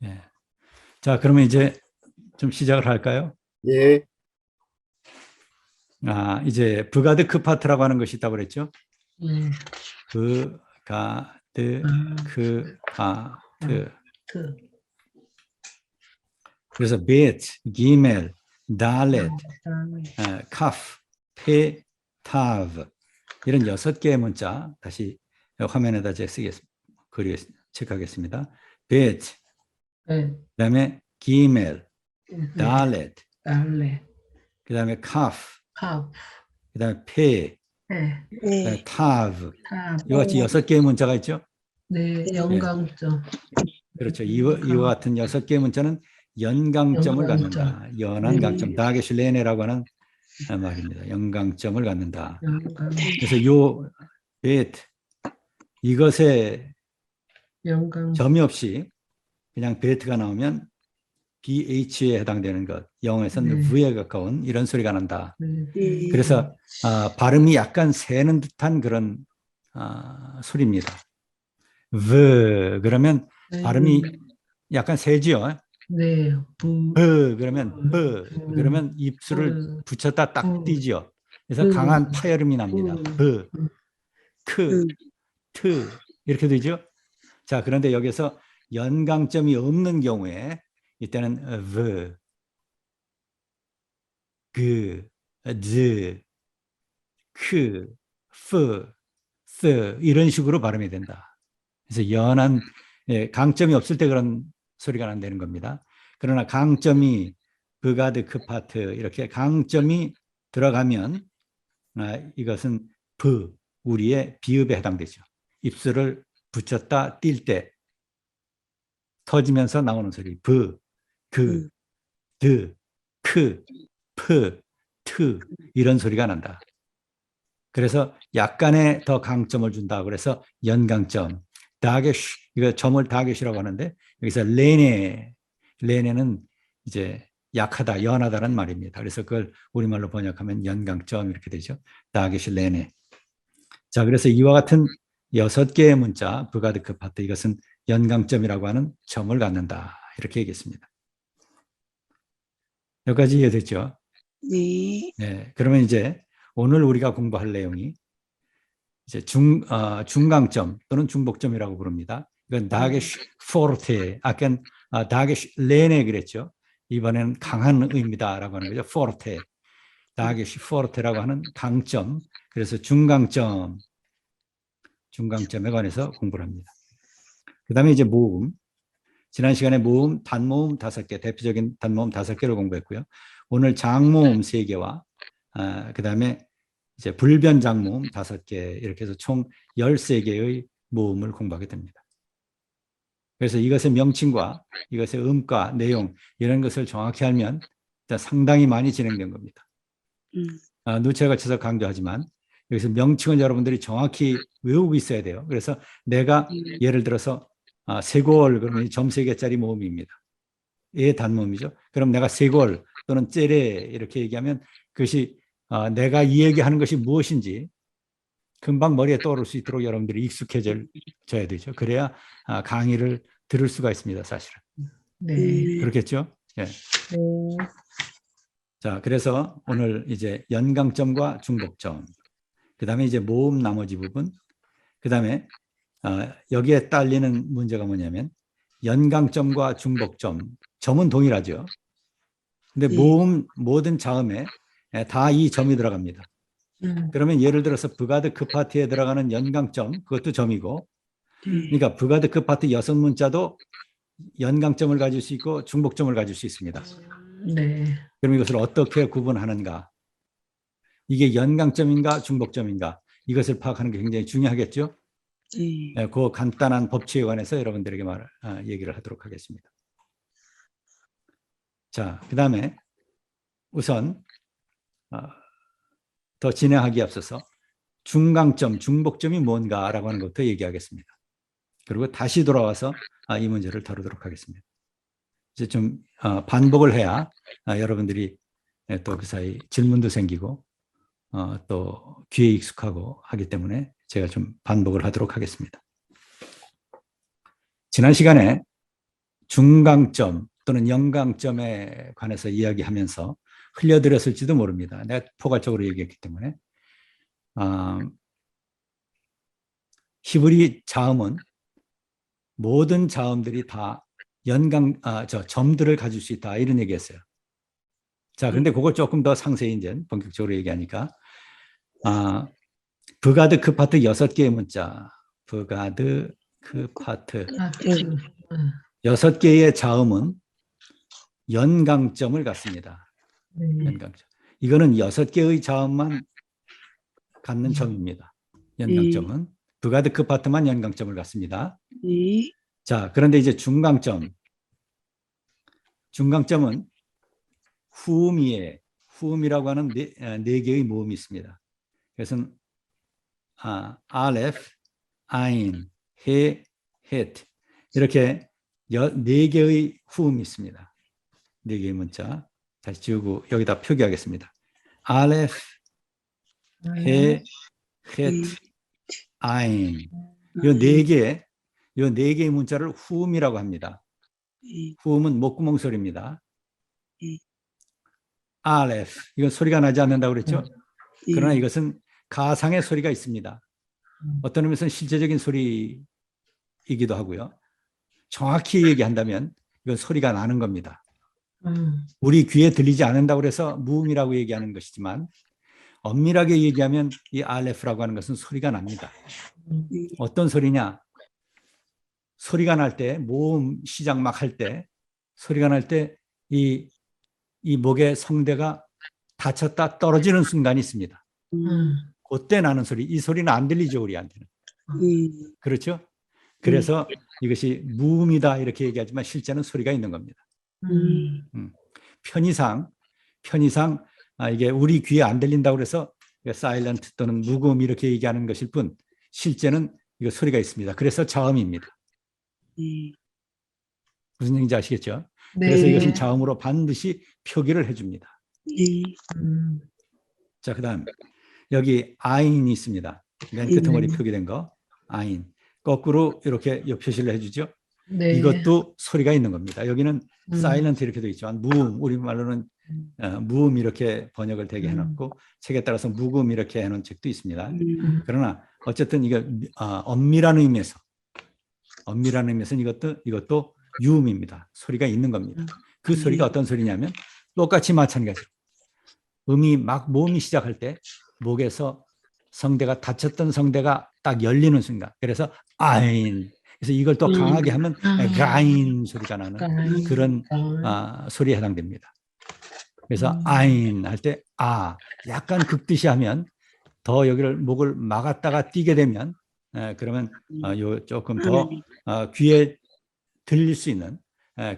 예. 자, 그러면 이제 좀 시작을 할까요? 예, 이제 브가드 크파트라고 하는 것이 있다고 그랬죠? 예. 브가드 크파트. 그, 그래서 베트, 기멜, 달렛, 그다음에 카프, 페, 타브 이런 6개의 문자 다시 화면에다 제가 체크하겠습니다. 베트, 예. 그다음에 기멜, 네. 달렛, 달래, 그다음에 카프, 컵, 그다음에 페, 예. 그다음에 타브 탑, 이와 같이 6개의 문자가 있죠. 네, 연강점, 그렇죠. 이와 같은 6개의 문자는 연강점을 연강점. 갖는다. 연한 네. 강점, 다게슐레네라고 하는 말입니다. 연강점을 갖는다. 연강, 그래서 요 베트 이것에 연강, 점이 없이 그냥 베트가 나오면 BH에 해당되는 것, 영어에서는 네. V에 가까운 이런 소리가 난다. 네. 그래서 발음이 약간 새는 듯한 그런 소리입니다. V 그러면 발음이 약간 새지요. 네, 부, 그러면 그러면 입술을 붙였다 딱 띄지요. 그래서 브. 강한 파열음이 납니다. 크, 트 이렇게 되죠. 자, 그런데 여기서 연강점이 없는 경우에 이때는 v, 그, 즈, 크, 프, 스 이런 식으로 발음이 된다. 그래서 연한 강점이 없을 때 그런 소리가 난다는 겁니다. 그러나 강점이 브가드 크파트 이렇게 강점이 들어가면 이것은 브 우리의 비읍에 해당되죠. 입술을 붙였다 띨 때 터지면서 나오는 소리 브, 그, 드, 크, 프, 트 이런 소리가 난다. 그래서 약간의 더 강점을 준다. 그래서 연강점. 다게쉬 이거 점을 다게쉬라고 하는데 여기서 레네는 이제 약하다, 연하다는 말입니다. 그래서 그걸 우리말로 번역하면 연강점 이렇게 되죠. 다게쉬 레네. 자, 그래서 이와 같은 6개의 문자 브가드 크파트 이것은 연강점이라고 하는 점을 갖는다. 이렇게 얘기했습니다. 여기까지 이해됐죠? 네. 네. 그러면 이제 오늘 우리가 공부할 내용이 이제 중강점 또는 중복점이라고 부릅니다. 이건 다게쉬 포르테, 아까 다게쉬 레네 그랬죠. 이번에는 강한 의미다라고 하는 거죠. 포르테, 다게쉬 포르테라고 하는 강점. 그래서 중강점에 관해서 공부를 합니다. 그 다음에 이제 모음. 지난 시간에 모음, 단모음 5개, 대표적인 단모음 5개를 공부했고요. 오늘 장모음 3개와 그 다음에 이제 불변 장모음 5개 이렇게 해서 총 13개의 모음을 공부하게 됩니다. 그래서 이것의 명칭과 이것의 음과 내용 이런 것을 정확히 알면 일단 상당히 많이 진행된 겁니다. 누차에 걸쳐서 강조하지만 여기서 명칭은 여러분들이 정확히 외우고 있어야 돼요. 그래서 내가 예를 들어서 세골 그러면 점 3개짜리 모음입니다. 의 단모음이죠. 그럼 내가 세골 또는 째레 이렇게 얘기하면 그것이 내가 이 얘기하는 것이 무엇인지 금방 머리에 떠오를 수 있도록 여러분들이 익숙해져야 되죠. 그래야 강의를 들을 수가 있습니다. 사실은. 네. 그렇겠죠? 예. 네. 자, 그래서 오늘 이제 연강점과 중복점, 그 다음에 이제 모음 나머지 부분, 그 다음에 여기에 딸리는 문제가 뭐냐면 연강점과 중복점, 점은 동일하죠. 근데 모음 모든 자음에 다 이 점이 들어갑니다. 그러면 예를 들어서 브가드 크파트에 들어가는 연강점, 그것도 점이고, 그러니까 브가드 크파트 6문자도 연강점을 가질 수 있고 중복점을 가질 수 있습니다. 네. 그럼 이것을 어떻게 구분하는가? 이게 연강점인가 중복점인가? 이것을 파악하는 게 굉장히 중요하겠죠? 그 간단한 법칙에 관해서 여러분들에게 얘기를 하도록 하겠습니다. 자, 그 다음에 우선 더 진행하기에 앞서서 중강점, 중복점이 뭔가라고 하는 것부터 얘기하겠습니다. 그리고 다시 돌아와서 이 문제를 다루도록 하겠습니다. 이제 좀 반복을 해야 여러분들이 또 그 사이 질문도 생기고 또 귀에 익숙하고 하기 때문에 제가 좀 반복을 하도록 하겠습니다. 지난 시간에 중강점 또는 영강점에 관해서 이야기하면서 흘려들었을지도 모릅니다. 내가 포괄적으로 얘기했기 때문에. 히브리 자음은 모든 자음들이 다 점들을 가질 수 있다 이런 얘기했어요. 자, 그런데 그걸 조금 더 상세히 이제 본격적으로 얘기하니까 브가드 크파트 6개의 문자, 브가드 크파트 하트. 6개의 자음은 연강점을 갖습니다. 네. 연강점. 이거는 6개의 자음만 갖는 점입니다. 연강점은. 브가드 크파트만 연강점을 갖습니다. 자, 그런데 이제 중강점. 중강점은 후음이라고 하는 네 개의 모음이 있습니다. 그래서 알레프, 아인, 해, 헷 이렇게 4개의 후음이 있습니다. 4개의 문자. 다시 지우고 여기다 표기하겠습니다. 알레프, 해, 헷, 아인. 이 4개의 문자를 후음이라고 합니다. 후음은 목구멍 소리입니다. 알레프, 이건 소리가 나지 않는다고 그랬죠? 그러나 이것은 가상의 소리가 있습니다. 어떤 의미에서는 실제적인 소리이기도 하고요. 정확히 얘기한다면 이건 소리가 나는 겁니다. 우리 귀에 들리지 않는다고 해서 무음이라고 얘기하는 것이지만 엄밀하게 얘기하면 이 알레프라고 하는 것은 소리가 납니다. 어떤 소리냐? 소리가 날 때, 모음 시작 막 할 때, 소리가 날 때 이 목의 성대가 닫혔다 떨어지는 순간이 있습니다. 그때 나는 소리, 이 소리는 안 들리죠, 우리한테는. 그렇죠? 그래서 이것이 무음이다 이렇게 얘기하지만 실제는 소리가 있는 겁니다. 편의상 이게 우리 귀에 안 들린다고 해서 사일런트 또는 무음 이렇게 얘기하는 것일 뿐 실제는 이거 소리가 있습니다. 그래서 자음입니다. 무슨 얘기인지 아시겠죠? 네. 그래서 이것은 자음으로 반드시 표기를 해줍니다. 자, 그다음 여기 아인이 있습니다. 맨 끝머리 표기된 거 아인. 거꾸로 이렇게 표시를 해주죠. 네. 이것도 소리가 있는 겁니다. 여기는 사일런트 이렇게 되어 있지만 무음, 우리말로는 무음 이렇게 번역을 되게 해놨고 책에 따라서 무음 이렇게 해놓은 책도 있습니다. 그러나 어쨌든 이거 엄밀한 의미에서 이것도 유음입니다. 소리가 있는 겁니다. 그 소리가 어떤 소리냐면 똑같이 마찬가지로 모음이 시작할 때 목에서 성대가 닫혔던 성대가 딱 열리는 순간. 그래서 아인. 그래서 이걸 또 강하게 하면 가인 소리가 나는 그런 소리에 해당됩니다. 그래서 아인 할 때 약간 극듯이 하면 더 여기를 목을 막았다가 띄게 되면 그러면 조금 더 귀에 들릴 수 있는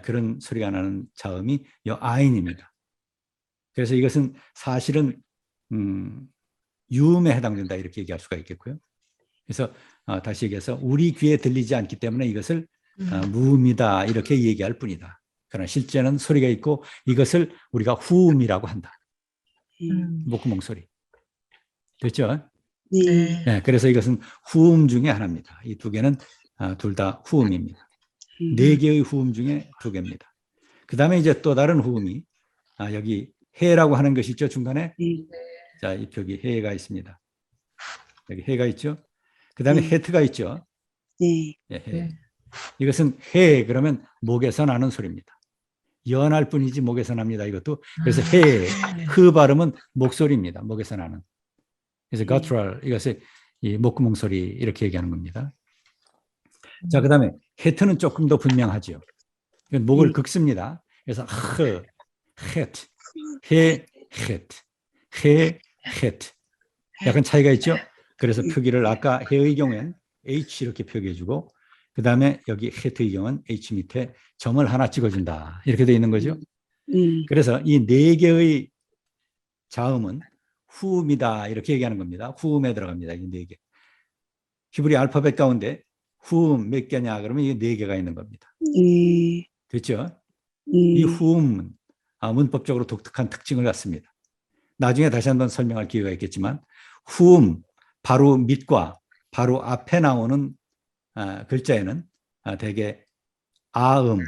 그런 소리가 나는 자음이 이 아인입니다. 그래서 이것은 사실은 유음에 해당된다 이렇게 얘기할 수가 있겠고요. 그래서 다시 얘기해서 우리 귀에 들리지 않기 때문에 이것을 무음이다 이렇게 얘기할 뿐이다. 그러나 실제는 소리가 있고 이것을 우리가 후음이라고 한다. 목구멍 소리. 됐죠? 네. 네, 그래서 이것은 후음 중에 하나입니다. 이 2개는 둘 다 후음입니다. 4개의 후음 중에 2개입니다. 그 다음에 이제 또 다른 후음이 여기 해라고 하는 것이 있죠, 중간에. 자, 이 표기 해가 있습니다. 여기 해가 있죠. 그 다음에 헤트가 있죠. 해. 이것은 해 그러면 목에서 나는 소리입니다. 연할 뿐이지 목에서 납니다. 이것도. 그래서 흐 발음은 목소리입니다. 목에서 나는. 그래서 guttural 이것을 이 목구멍 소리 이렇게 얘기하는 겁니다. 자, 그 다음에 헤트는 조금 더 분명하죠. 목을 긁습니다. 그래서 헤트, 헤트. 약간 차이가 있죠. 그래서 표기를 아까 해의 경우엔 H 이렇게 표기해주고 그 다음에 여기 헤트의 경우는 H 밑에 점을 하나 찍어준다. 이렇게 되어 있는 거죠. 그래서 이 4개의 자음은 후음이다. 이렇게 얘기하는 겁니다. 후음에 들어갑니다. 이 4개. 히브리 알파벳 가운데 후음 몇 개냐 그러면 이게 4개가 있는 겁니다. 됐죠? 이 후음은 문법적으로 독특한 특징을 갖습니다. 나중에 다시 한번 설명할 기회가 있겠지만 후음 바로 밑과 바로 앞에 나오는 글자에는 대개 아음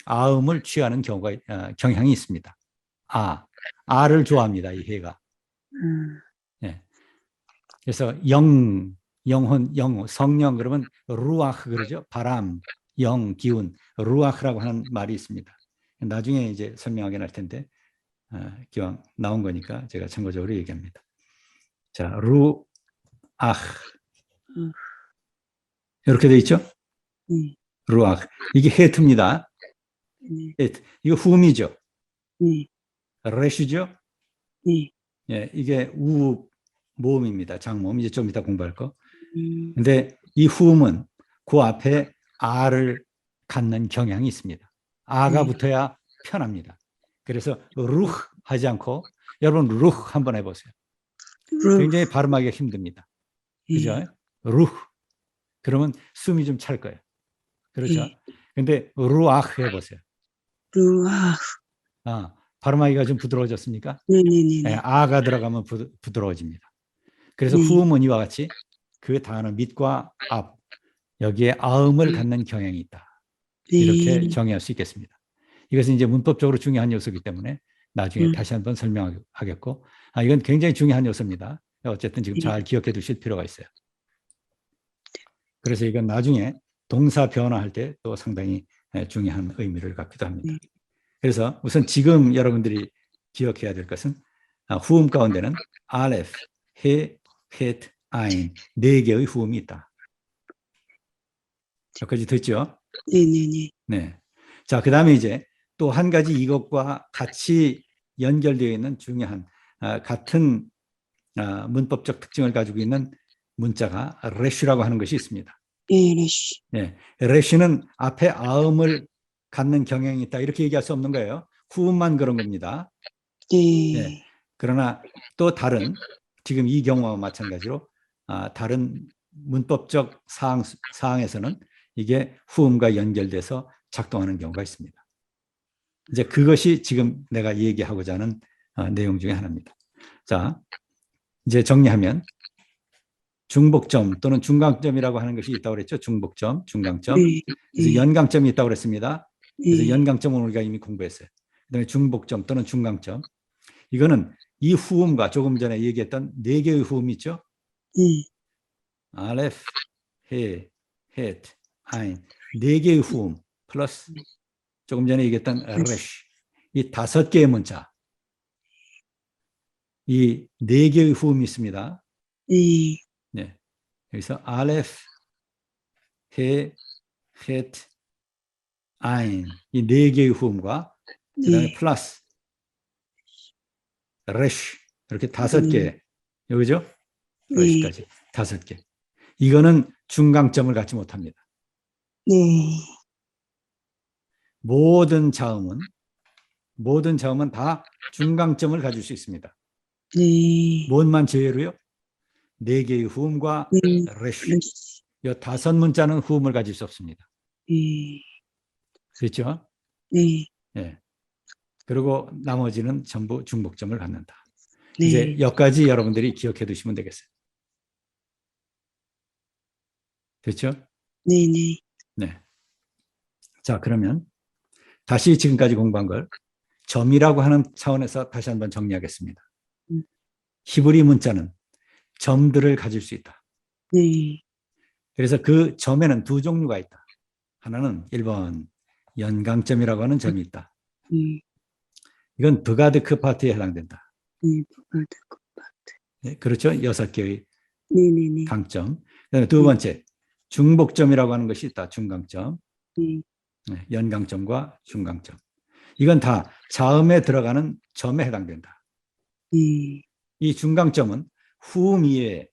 아음을 취하는 경향이 있습니다. 아를 좋아합니다. 이 해가. 예. 그래서 영혼, 성령 그러면 루아흐 그러죠. 바람, 영, 기운, 루아흐라고 하는 말이 있습니다. 나중에 이제 설명하긴 할 텐데 기왕 나온 거니까 제가 참고적으로 얘기합니다. 자, 루아흐 이렇게 돼 있죠. 루아흐 이게 헤트입니다. 헤트 이거 훔이죠. 레슈죠. 예, 이게 우 모음입니다. 장모음 이제 좀 이따 공부할 거. 근데 이 훔은 그 앞에 아를 갖는 경향이 있습니다. 아가 붙어야 편합니다. 그래서 루흐 하지 않고 여러분 루흐 한번 해보세요. 굉장히 발음하기가 힘듭니다. 그죠? 루흐. 그러면 숨이 좀 찰 거예요. 그렇죠? 근데 루아흐 해보세요. 발음하기가 좀 부드러워졌습니까? 네, 아가 들어가면 부드러워집니다. 그래서 후음은 이와 같이 그 단어 밑과 앞 여기에 아음을 갖는 경향이 있다. 이렇게 정의할 수 있겠습니다. 이것은 이제 문법적으로 중요한 요소이기 때문에 나중에 다시 한번 설명하겠고 이건 굉장히 중요한 요소입니다. 어쨌든 지금 잘 기억해 두실 필요가 있어요. 그래서 이건 나중에 동사 변화할 때 또 상당히 중요한 의미를 갖기도 합니다. 그래서 우선 지금 여러분들이 기억해야 될 것은 후음 가운데는 알레프, 해, 헷, 아인 네 개의 후음이 있다. 여기까지 듣죠? 네. 자, 그 다음에 이제 또 한 가지 이것과 같이 연결되어 있는 중요한 같은 문법적 특징을 가지고 있는 문자가 레쉬라고 하는 것이 있습니다. 네. 레쉬는 앞에 아음을 갖는 경향이 있다. 이렇게 얘기할 수 없는 거예요. 후음만 그런 겁니다. 네. 그러나 또 다른 지금 이 경우와 마찬가지로 다른 문법적 사항에서는 이게 후음과 연결돼서 작동하는 경우가 있습니다. 이제 그것이 지금 내가 얘기하고자 하는 내용 중에 하나입니다. 자, 이제 정리하면 중복점 또는 중강점이라고 하는 것이 있다고 그랬죠. 중복점, 중강점. 그래서 연강점이 있다고 그랬습니다. 그래서 연강점은 우리가 이미 공부했어요. 그다음에 중복점 또는 중강점. 이거는 이 후음과 조금 전에 얘기했던 네 개의 후음이 있죠. 알레프, 해, 헷, 아인 네 개의 후음 플러스 조금 전에 얘기했던 레쉬 이 다섯 개의 문자 이 네 개의 후음이 있습니다. 네. 여기서 알레프, 해, 헷, 아인 이 네 개의 후음과 그다음에 플러스 레쉬 이렇게 다섯 개 여기죠? 레쉬까지 다섯 개. 이거는 중강점을 갖지 못합니다. 모든 자음은 다 중강점을 가질 수 있습니다. 뭔만 제외로요? 네 개의 후음과 레쉬. 이 다섯 문자는 후음을 가질 수 없습니다. 그렇죠? 예. 그리고 나머지는 전부 중복점을 갖는다. 이제 여기까지 여러분들이 기억해 두시면 되겠어요. 됐죠? 네. 자, 그러면 다시 지금까지 공부한 걸 점이라고 하는 차원에서 다시 한번 정리하겠습니다. 히브리 문자는 점들을 가질 수 있다. 그래서 그 점에는 두 종류가 있다. 하나는 1번 연강점이라고 하는 점이 있다. 이건 브가드크 파트에 해당된다. 네, 그렇죠? 6개의 강점. 그다음에 두 번째 중복점이라고 하는 것이 있다. 중강점. 네, 연강점과 중강점. 이건 다 자음에 들어가는 점에 해당된다. 이 중강점은 후음 이외에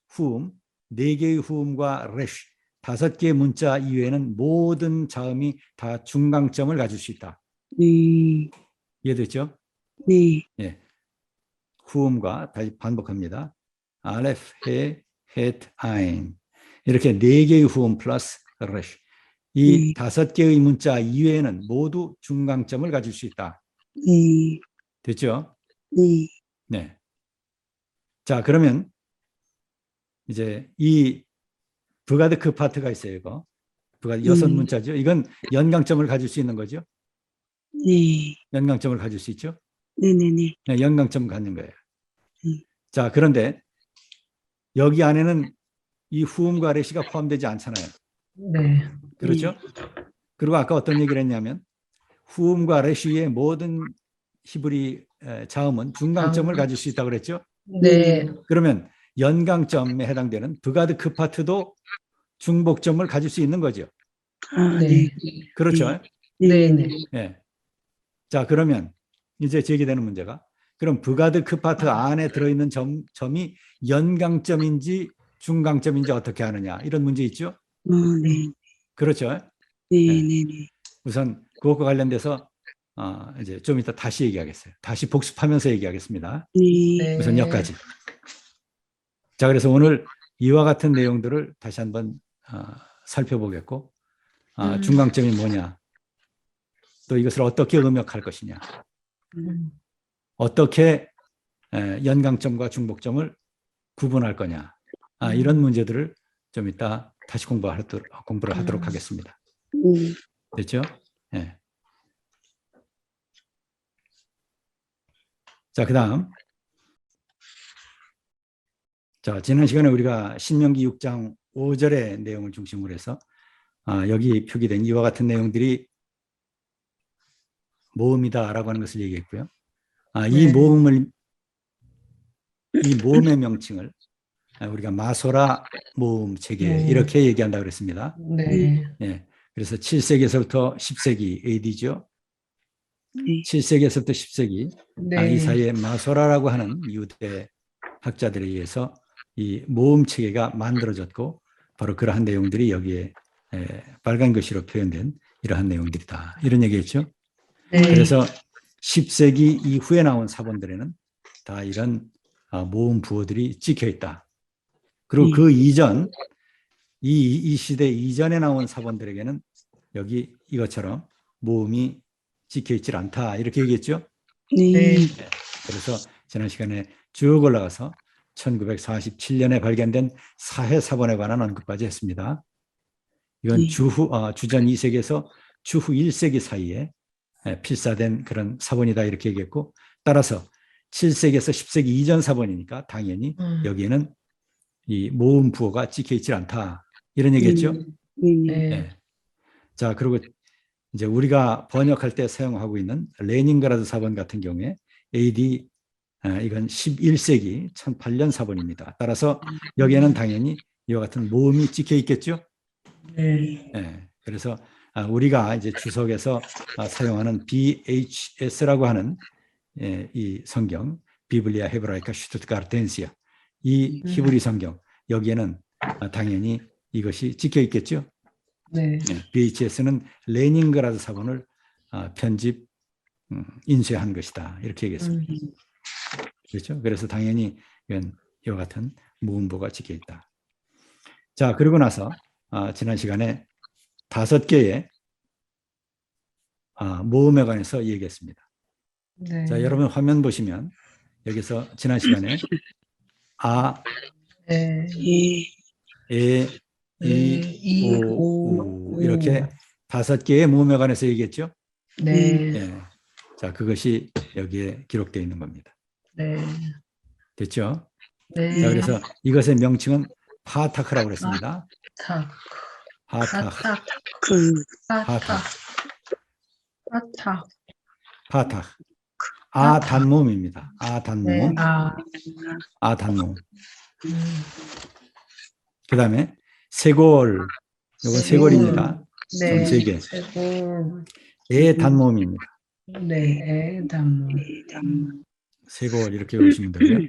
후음, 4개의 후음과 레쉬, 5개의 문자 이외에는 모든 자음이 다 중강점을 가질 수 있다. 이해됐죠? 예. 후음과 다시 반복합니다. 알레프, 해, 헷, 아인 이렇게 4개의 후음 플러스 레쉬 이 5개의 문자 이외에는 모두 중강점을 가질 수 있다. 됐죠? 네. 자, 그러면 이제 이 브가드크 파트가 있어요. 이거. 부가 여섯 문자죠. 이건 연강점을 가질 수 있는 거죠. 네. 연강점을 가질 수 있죠. 네네네. 네, 연강점 갖는 거예요. 자, 그런데 여기 안에는 이 후음과 레시가 포함되지 않잖아요. 네. 그렇죠? 그리고 아까 어떤 얘기를 했냐면 후음과 레시의 모든 히브리 자음은 중강점을 가질 수 있다고 그랬죠. 네. 그러면 연강점에 해당되는 브가드 크파트도 중복점을 가질 수 있는 거죠. 아, 네. 네. 그렇죠? 네. 네. 예. 자, 그러면 이제 제기되는 문제가 그럼 브가드 크파트 안에 들어있는 점이 연강점인지 중강점인지 어떻게 하느냐 이런 문제 있죠? 네. 그렇죠? 네네네. 우선 그것과 관련돼서 이제 좀 이따 다시 얘기하겠어요. 다시 복습하면서 얘기하겠습니다. 네. 우선 여기까지. 자, 그래서 오늘 이와 같은 내용들을 다시 한번 살펴보겠고 중강점이 뭐냐 또 이것을 어떻게 음역할 것이냐 어떻게 연강점과 중복점을 구분할 거냐 이런 문제들을 좀 이따 다시 공부를 하도록 하겠습니다. 됐죠? 예. 자, 그다음 자, 지난 시간에 우리가 신명기 6장 5절의 내용을 중심으로 해서 여기 표기된 이와 같은 내용들이 모음이다라고 하는 것을 얘기했고요. 이 모음의 명칭을 우리가 마소라 모음 체계 이렇게 얘기한다고 그랬습니다. 네. 예. 그래서 7세기에서부터 10세기 AD죠. 네. 7세기에서부터 10세기 네. 이 사이에 마소라라고 하는 유대 학자들에 의해서 이 모음 체계가 만들어졌고 바로 그러한 내용들이 여기에 빨간 글씨로 표현된 이러한 내용들이다. 이런 얘기했죠. 네. 그래서 10세기 이후에 나온 사본들에는 다 이런 모음 부호들이 찍혀 있다. 그리고 그 이전 이 시대 이전에 나온 사본들에게는 여기 이것처럼 모음이 찍혀 있질 않다. 이렇게 얘기했죠. 네. 그래서 지난 시간에 쭉 올라가서 1947년에 발견된 사해 사본에 관한 언급까지 했습니다. 이건 주전 2세기에서 주후 1세기 사이에 필사된 그런 사본이다 이렇게 얘기했고 따라서 7세기에서 10세기 이전 사본이니까 당연히 여기에는 이 모음 부호가 찍혀 있지 않다 이런 얘기했죠. 네. 자, 그리고 이제 우리가 번역할 때 사용하고 있는 레닌그라드 사본 같은 경우에 AD 이건 11세기 1008년 사본입니다. 따라서 여기에는 당연히 이와 같은 모음이 찍혀 있겠죠. 네. 그래서 우리가 이제 주석에서 사용하는 BHS라고 하는 이 성경 비블리아 헤브라이카 슈투트가르텐시아 이 히브리 성경 여기에는 당연히 이것이 찍혀 있겠죠. 네. BHS는 레닌그라드 사본을 편집 인쇄한 것이다 이렇게 얘기했습니다. 그렇죠? 그래서 당연히 이건 이와 같은 모음부가 찍혀 있다. 자, 그리고 나서 지난 시간에 5개의 모음에 관해서 얘기했습니다. 네. 자, 여러분 화면 보시면 여기서 지난 시간에 네. 에, 이, 오 이렇게 5개의 모음에 관해서 얘기했죠. 네. 예. 자, 그것이 여기에 기록되어 있는 겁니다. 네. 됐죠? 네. 자, 그래서 이것의 명칭은 파타크라고 그랬습니다. 탁. 파타크. 파탁. 파탁. 파타크. 단모음입니다. 단모음. 네. 단모음. 그 다음에 세골. 이건 세골입니다. 네. 세 개. 세골. 단모음입니다. 네. 단모. 세골 이렇게 외우시면 되고요.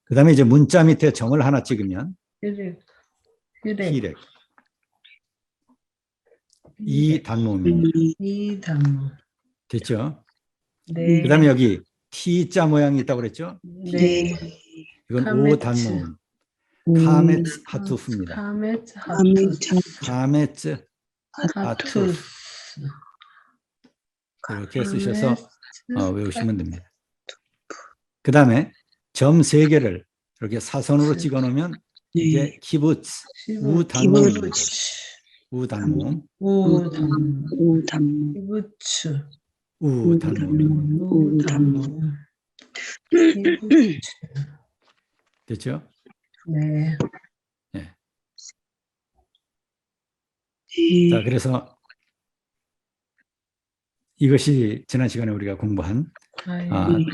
그 다음에 이제 문자 밑에 점을 하나 찍으면 히렉. 이 단모음입니다. 이 단모. 됐죠? 네. 그 다음에 여기 T자 모양이 있다고 그랬죠? 네. 이건 카메츠. 오 단모음. 카메츠 하투프입니다. 카메츠 하투프. 이렇게 쓰셔서 외우시면 됩니다. 그 다음에 점 3개를 이렇게 사선으로 찍어 놓으면 이게 네. 키부츠, 시부, 우단모입니다. 키부츠, 우단모, 우담모, 우담모. 키부츠, 우단모입니다. 우담모, 키부츠. 됐죠? 네. 예. 자, 네. 그래서 이것이 지난 시간에 우리가 공부한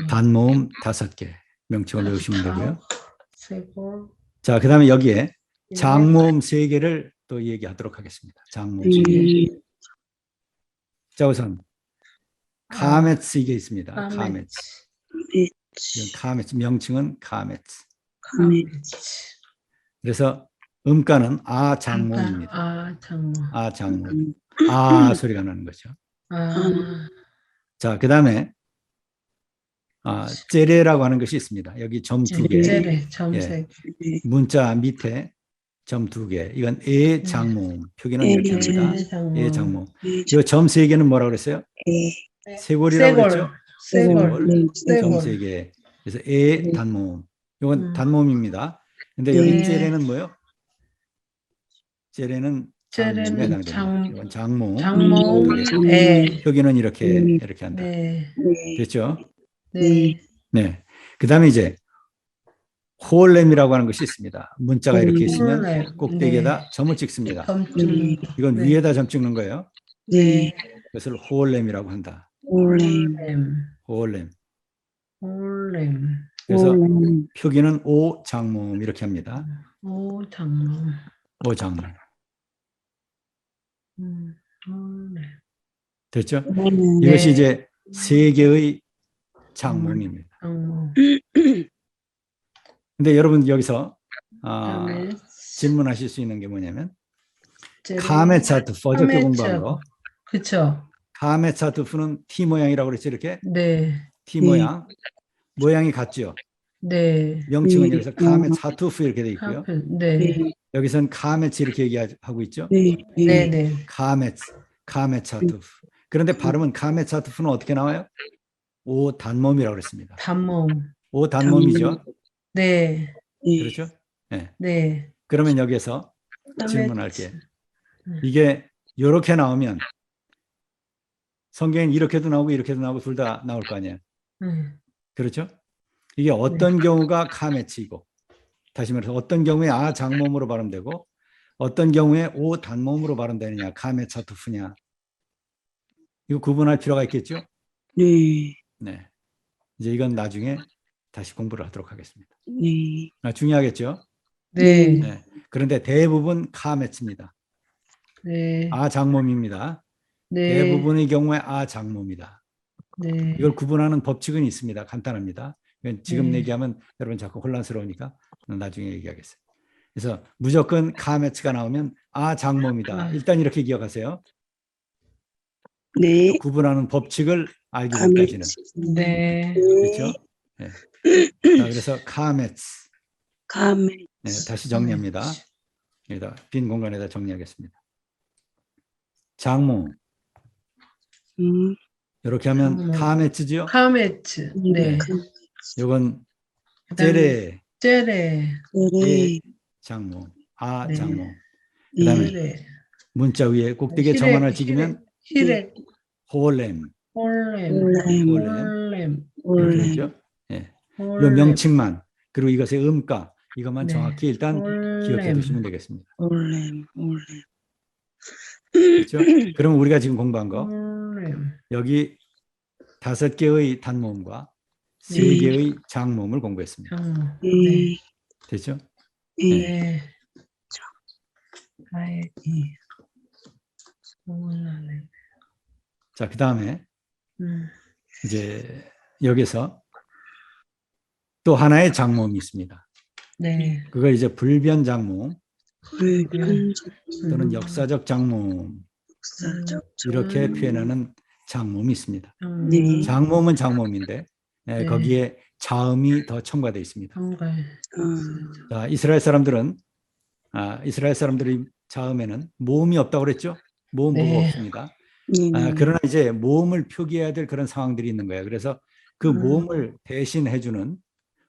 단모음 5개 명칭을 외우시면 되고요. 세골, 자, 그 다음에 여기에 네. 장모음 3개를 또 얘기하도록 하겠습니다. 장모음 3개. 자, 우선 카메츠 이게 있습니다. 카메츠. 이건 카메츠, 명칭은 카메츠. 그래서 음가는 아 장모입니다. 장모. 아 장모. 아 소리가 나는 거죠. 자, 그 다음에 째레라고 하는 것이 있습니다. 여기 점 2개. 째레, 점색. 문자 밑에 점 2개. 이건 애 장모음. 표기는 이렇게 합니다. 애 장모음. 이 점 3개는 뭐라고 그랬어요? 세골이라고 그랬죠? 세골. 점 3개. 그래서 애 단모음. 이건 단모음입니다. 근데 여기 네. 째레는 뭐예요? 째레는 장모음에 해당됩니다. 이건 장모. 에. 표기는 이렇게 한다. 네. 됐죠? 네. 네. 그 다음에 이제 홀렘이라고 하는 것이 있습니다. 문자가 이렇게 있으면 홀렘. 꼭대기에다 점을 찍습니다. 점 찍는 거. 이건 네. 위에다 점 찍는 거예요. 네. 그것을 홀렘이라고 한다. 홀렘. 홀렘. 홀렘. 그래서 표기는 오 장모음 이렇게 합니다. 오 장모. 오 장모음. 홀렘. 됐죠? 네. 이것이 이제 3개의 장모음입니다. 장모. 근데 여러분 여기서 그다음에 질문하실 수 있는 게 뭐냐면 째레. 카메차트 어저께 카메차트. 공부한 거 그쵸. 카메차트프는 T 모양이라고 그랬죠. 이렇게 네. T 모양 모양이 같죠. 네. 명칭은 여기서 카메차트프 이렇게 돼 있고요. 네. 여기서는 카메츠 이렇게 얘기하고 있죠. 네. 네. 카메차트프. 그런데 발음은 카메차트프는 어떻게 나와요? 오 단모음이라고 그랬습니다. 단모음. 오 단모음이죠. 네. 그렇죠? 네. 네. 그러면 여기서 질문할게. 이게 이렇게 나오면 성경엔 이렇게도 나오고 이렇게도 나오고 둘 다 나올 거 아니에요. 그렇죠? 이게 어떤 경우가 카메치이고 다시 말해서 어떤 경우에 아 장모음으로 발음되고 어떤 경우에 오 단모음으로 발음되느냐 카메차투프냐 이거 구분할 필요가 있겠죠? 네. 네. 이제 이건 나중에 다시 공부를 하도록 하겠습니다. 네. 중요하겠죠? 네. 네. 그런데 대부분 카메츠입니다. 네. 아 장모음입니다. 네. 대부분의 경우에 아 장모입니다. 네. 이걸 구분하는 법칙은 있습니다. 간단합니다. 지금 네. 얘기하면 여러분 자꾸 혼란스러우니까 나중에 얘기하겠어요. 그래서 무조건 카메츠가 나오면 아 장모입니다. 일단 이렇게 기억하세요. 네. 구분하는 법칙을 알기 전까지는. 네. 그렇죠? 네. 자, 그래서 카메츠. 네, 다시 정리합니다. 여기다 빈 공간에다 정리하겠습니다. 장모. 이렇게 하면 카메츠죠? 카메츠. 네. 이건 그다음에 째레. 네. 장모. 아 네. 장모. 그다음에 네. 문자 위에 꼭대기에 점 하나 찍으면 히렉. 홀렘. 홀렘. 이렇게 되죠? 예. 이 명칭만 그리고 이것의 음가 이것만 네. 정확히 일단 기억해 두시면 되겠습니다. 홀렘. 그렇죠? 그러면 우리가 지금 공부한 거 홀렘. 여기 5개의 단모음과 3개의 장모음을 공부했습니다. 장모. 네. 됐죠? 네. 아이기. 올라네. 자, 그 다음에 이제 여기서 또 하나의 장모음이 있습니다. 네. 그걸 이제 불변 장모음 불변. 또는 역사적 장모음 이렇게 표현하는 장모음이 있습니다. 네. 장모음은 장모음인데 네. 거기에 자음이 더 첨가되어 있습니다. 참가해. 자, 이스라엘 사람들의 자음에는 모음이 없다고 그랬죠? 모음부가 네. 없습니다. 그러나 이제 모음을 표기해야 될 그런 상황들이 있는 거예요. 그래서 그 모음을 대신해주는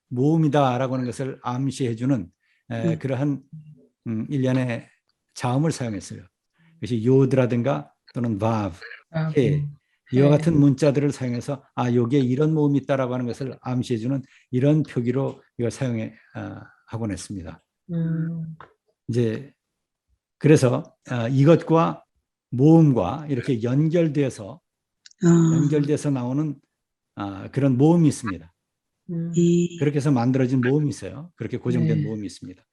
모음이다라고 하는 것을 암시해주는 그러한 일련의 자음을 사용했어요. 그것이 요드라든가 또는 바브, 해 이와 같은 문자들을 사용해서 여기에 이런 모음이 있다라고 하는 것을 암시해주는 이런 표기로 이걸 사용해 하곤 했습니다. 이제 그래서 이것과 모음과 이렇게 연결돼서 나오는 그런 모음이 있습니다. 그렇게 해서 만들어진 모음이 있어요. 그렇게 고정된 모음이 있습니다.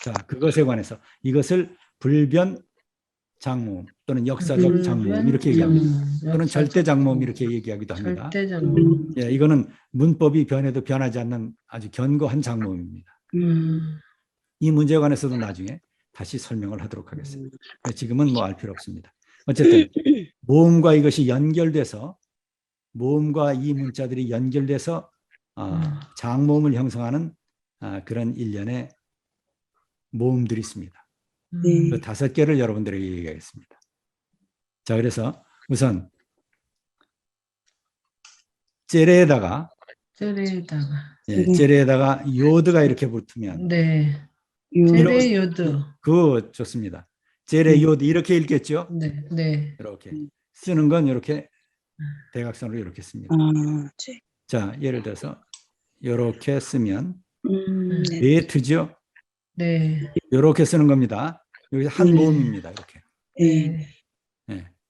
자, 그것에 관해서 이것을 불변 장모음 또는 역사적 장모음 이렇게 얘기합니다. 또는 절대 장모음 이렇게 얘기하기도 합니다. 절대 장모음. 예, 이거는 문법이 변해도 변하지 않는 아주 견고한 장모음입니다. 이 문제에 관해서도 나중에 다시 설명을 하도록 하겠습니다. 지금은 뭐 알 필요 없습니다. 어쨌든 모음과 이것이 연결돼서 모음과 이 문자들이 연결돼서 장모음을 형성하는 그런 일련의 모음들이 있습니다. 그 5개를 여러분들에게 얘기하겠습니다. 자, 그래서 우선 째레에다가 요드가 이렇게 붙으면 째레 요드. 그 좋습니다. 째레 요드 이렇게 읽겠죠? 네. 이렇게 쓰는 건 이렇게 대각선으로 이렇게 씁니다. 자, 예를 들어서 이렇게 쓰면 베트죠? 네. 이렇게 쓰는 겁니다. 여기 한 모음입니다. 이렇게. 네,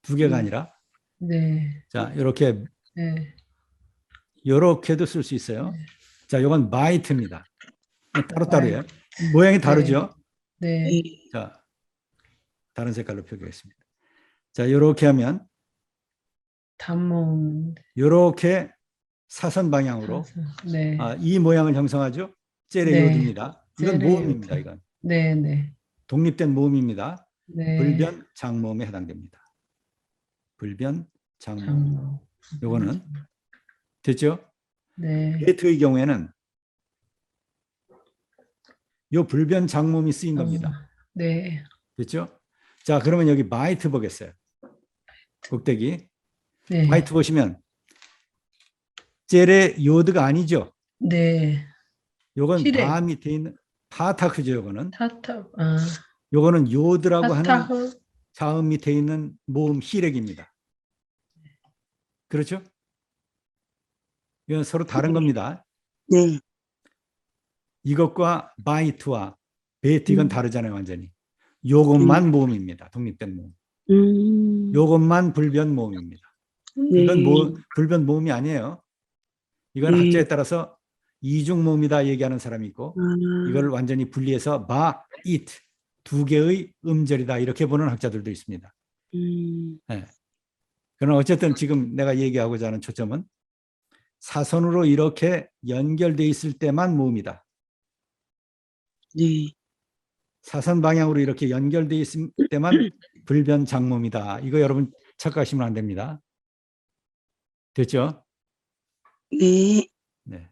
2개가 아니라. 네. 자, 이렇게 네. 이렇게도 쓸 수 있어요. 자, 이건 바이트입니다. 따로따로예요. 모양이 다르죠? 네. 자, 다른 색깔로 표기했습니다. 자, 이렇게 하면 단모음. 이렇게 사선 방향으로 네. 이 모양을 형성하죠. 째레요드입니다. 이건 모음입니다. 이건 네. 독립된 모음입니다. 네. 불변 장모음에 해당됩니다. 불변 장모음. 요거는 됐죠? 네. 베트의 경우에는 요 불변 장모음이 쓰인 겁니다. 네. 됐죠? 자, 그러면 여기 바이트 보겠어요. 꼭대기. 네. 바이트 보시면 젤의 요드가 아니죠? 네. 요건 히레. 바 밑에 있는 타타크죠. 요거는. 요거는 요드라고 하는 자음 밑에 있는 모음 히렉입니다. 그렇죠? 이건 서로 다른 겁니다. 네. 이것과 바이트와 베트 이건 다르잖아요. 완전히. 요것만 모음입니다. 독립된 모음. 요것만 불변 모음입니다. 이건 불변 모음이 아니에요. 이건 학자에 따라서 이중 모음이다 얘기하는 사람이 있고 이걸 완전히 분리해서 바, it 2개의 음절이다 이렇게 보는 학자들도 있습니다. 네. 그러나 어쨌든 지금 내가 얘기하고자 하는 초점은 사선으로 이렇게 연결돼 있을 때만 모음이다. 네. 사선 방향으로 이렇게 연결돼 있을 때만 불변 장모음이다. 이거 여러분 착각하시면 안 됩니다. 됐죠? 네. 네.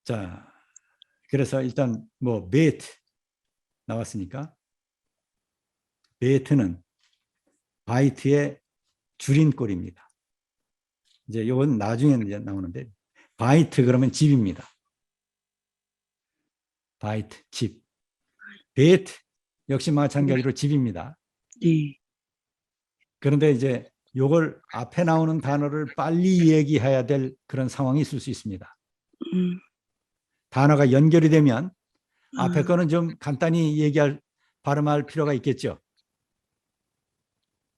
자, 그래서 일단 뭐 베트 나왔으니까 베트는 바이트의 줄임꼴입니다. 이제 이건 나중에 이제 나오는데 바이트 그러면 집입니다. 바이트 집. 베트 역시 마찬가지로 집입니다. 네. 그런데 이제 요걸 앞에 나오는 단어를 빨리 얘기해야 될 그런 상황이 있을 수 있습니다. 단어가 연결이 되면 앞에 거는 좀 간단히 발음할 필요가 있겠죠.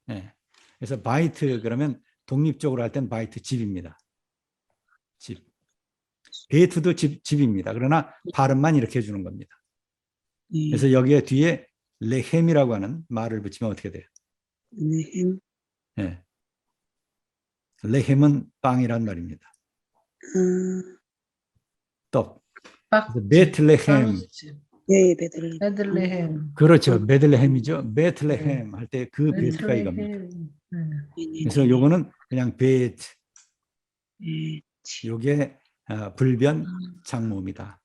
네. 그래서 바이트 그러면 독립적으로 할 땐 바이트 집입니다. 집. 베트도 집입니다. 그러나 발음만 이렇게 해주는 겁니다. 그래서 여기에 뒤에 레헴이라고 하는 말을 붙이면 어떻게 돼요? 레헴. 네. 레헴은 빵이란 말입니다. 떡. 베틀레헴. 네, 베들레헴. 그렇죠. 베들레헴이죠. 베틀레헴 할 때 그 베트가 이겁니다. 그래서 요거는 그냥 베트. 요게 불변 장모음이다.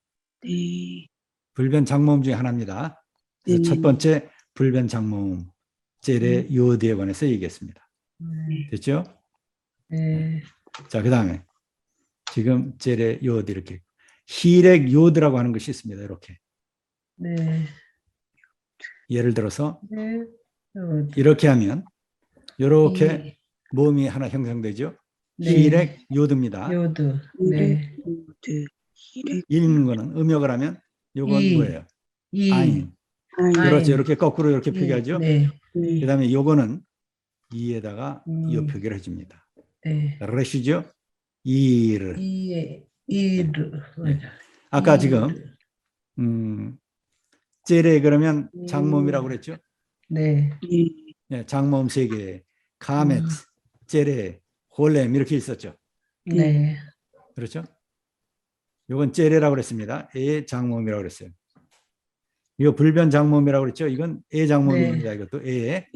불변 장모음 중에 하나입니다. 그래서 첫 번째 불변 장모음 젤의 요드에 관해서 얘기했습니다. 됐죠? 네. 자, 그 다음에 지금 젤의 요드 이렇게 히렉 요드라고 하는 것이 있습니다. 이렇게. 네. 예를 들어서 네. 요드. 이렇게 하면 이렇게 이. 모음이 하나 형성되죠. 네. 히렉 요드입니다. 요드. 히렉 네. 요드 히렉 읽는 거는 음역을 하면 이건 이. 뭐예요? 이. 아인. 아인 그렇죠. 아인. 이렇게 거꾸로 이렇게 이. 표기하죠. 네. 네. 그다음에 요거는 이에다가 이 표기를 해줍니다. 네. 레시죠. 이를. 이르. 네. 아까 지금 이르. 젤에 그러면 장모음이라고 그랬죠. 네. 네. 네, 장모음 세 개, 카메트, 젤에, 홀렘 이렇게 있었죠. 네. 그렇죠? 이건 젤에라고 그랬습니다. 에 장모음이라고 그랬어요. 이거 불변 장모음이라고 그랬죠. 이건 에 장모음입니다. 이것도 에.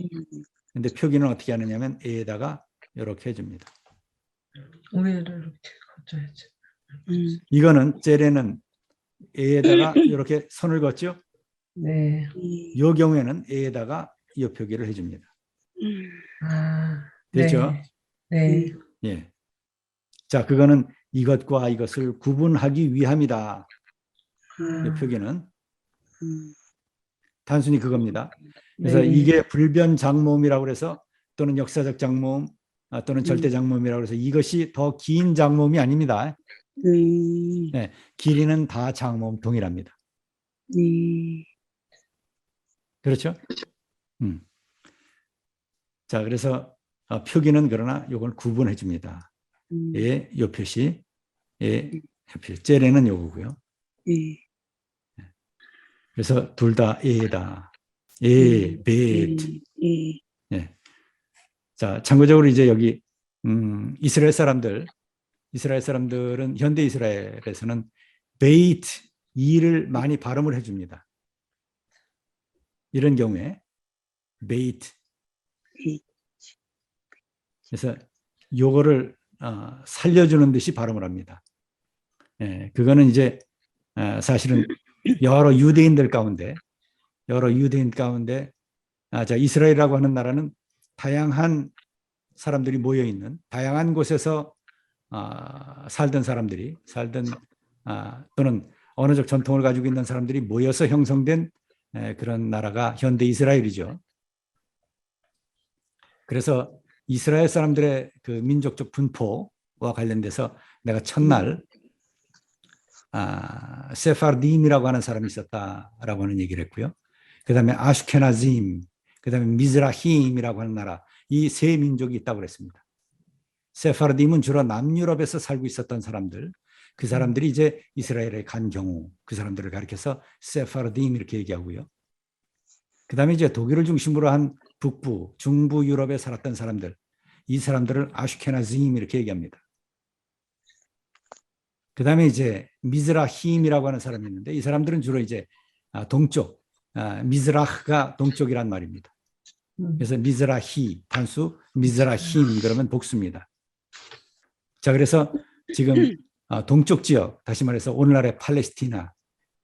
근데 표기는 어떻게 하느냐면 에에다가 이렇게 해줍니다. 위를 이렇게 걷어야지. 이거는 젤에는 에에다가 이렇게 선을 걷죠. 네. 이 경우에는 에에다가 이 표기를 해줍니다. 아. 됐죠? 네. 예. 자, 그거는 이것과 이것을 구분하기 위함이다. 이 표기는 단순히 그겁니다. 그래서 네. 이게 불변 장모음이라고 해서 또는 역사적 장모음 또는 절대 장모음이라고 해서 이것이 더 긴 장모음이 아닙니다. 네, 길이는 다 장모음 동일합니다. 그렇죠? 자, 그래서 표기는 그러나 이걸 구분해 줍니다. 예, 요 표시, 예, 요 표시. 젤에는 요거고요. 그래서 둘 다 에다. 에, 베트. 예. 자, 참고적으로 이제 여기 이스라엘 사람들은 현대 이스라엘에서는 베이트 이를 많이 발음을 해줍니다. 이런 경우에 베이트. 그래서 요거를 살려주는 듯이 발음을 합니다. 예, 그거는 이제 사실은 여러 유대인들 가운데 자, 이스라엘이라고 하는 나라는 다양한 사람들이 모여 있는 다양한 곳에서 살던 사람들이 또는 언어적 전통을 가지고 있는 사람들이 모여서 형성된 그런 나라가 현대 이스라엘이죠. 그래서 이스라엘 사람들의 그 민족적 분포와 관련돼서 내가 첫날 세파르딤이라고 하는 사람이 있었다라고 하는 얘기를 했고요. 그 다음에 아슈케나짐, 그 다음에 미즈라힘이라고 하는 나라, 이 세 민족이 있다고 그랬습니다. 세파르딤은 주로 남유럽에서 살고 있었던 사람들, 그 사람들이 이제 이스라엘에 간 경우 그 사람들을 가리켜서 세파르딤 이렇게 얘기하고요. 그 다음에 이제 독일을 중심으로 한 북부, 중부 유럽에 살았던 사람들, 이 사람들을 아슈케나짐 이렇게 얘기합니다. 그 다음에 이제 미즈라힘이라고 하는 사람이 있는데 이 사람들은 주로 이제 동쪽, 미즈라흐가 동쪽이란 말입니다. 그래서 미즈라히 단수, 미즈라힘 그러면 복수입니다. 자, 그래서 지금 동쪽 지역, 다시 말해서 오늘날의 팔레스티나,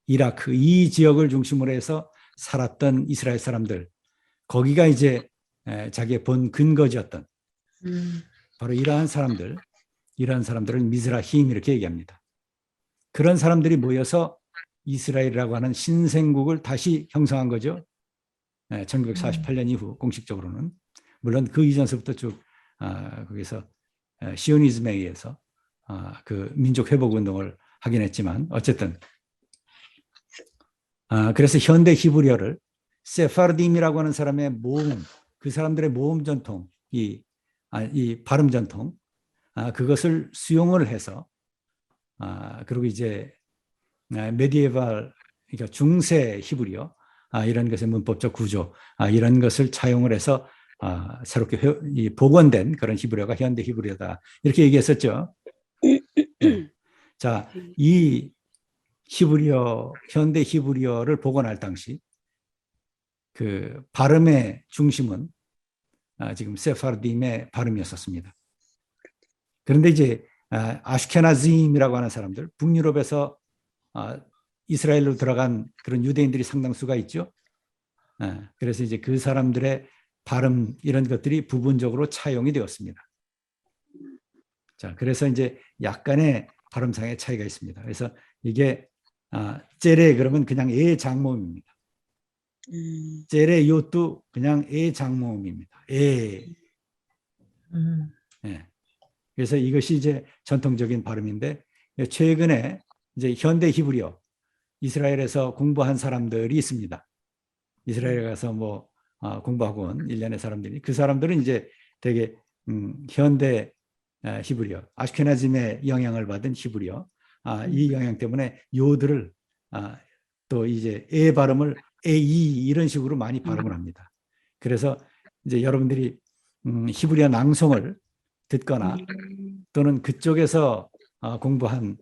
이라크 이 지역을 중심으로 해서 살았던 이스라엘 사람들, 거기가 이제 자기의 본 근거지였던 바로 이러한 사람들을 미즈라힘 이렇게 얘기합니다. 그런 사람들이 모여서 이스라엘이라고 하는 신생국을 다시 형성한 거죠. 1948년 이후 공식적으로는. 물론 그 이전서부터 쭉 거기서 시오니즘에 의해서 그 민족 회복 운동을 하긴 했지만 어쨌든 그래서 현대 히브리어를 세파르딤이라고 하는 사람의 모음, 그 사람들의 모음 전통, 이 발음 전통, 그것을 수용을 해서 그리고 이제 메디에발, 그러니까 중세 히브리어 이런 것의 문법적 구조 이런 것을 차용을 해서 새롭게 복원된 그런 히브리어가 현대 히브리어다 이렇게 얘기했었죠. 네. 자, 이 히브리어, 현대 히브리어를 복원할 당시 그 발음의 중심은 지금 세파르딤의 발음이었었습니다. 그런데 이제 아슈케나즘이라고 하는 사람들, 북유럽에서 이스라엘로 들어간 그런 유대인들이 상당수가 있죠. 그래서 이제 그 사람들의 발음 이런 것들이 부분적으로 차용이 되었습니다. 자, 그래서 이제 약간의 발음상의 차이가 있습니다. 그래서 이게 째레 그러면 그냥 애 장모음입니다. 째레 요도 그냥 애 장모음입니다. 애. 예. 그래서 이것이 이제 전통적인 발음인데 최근에 이제 현대 히브리어 이스라엘에서 공부한 사람들이 있습니다. 이스라엘에 가서 뭐 공부하고 온 일련의 사람들이 그 사람들은 이제 되게 현대 히브리어 아슈케나즘의 영향을 받은 히브리어 이 영향 때문에 요들을 또 이제 에 발음을 에이 이런 식으로 많이 발음을 합니다. 그래서 이제 여러분들이 히브리어 낭송을 듣거나 또는 그쪽에서 공부한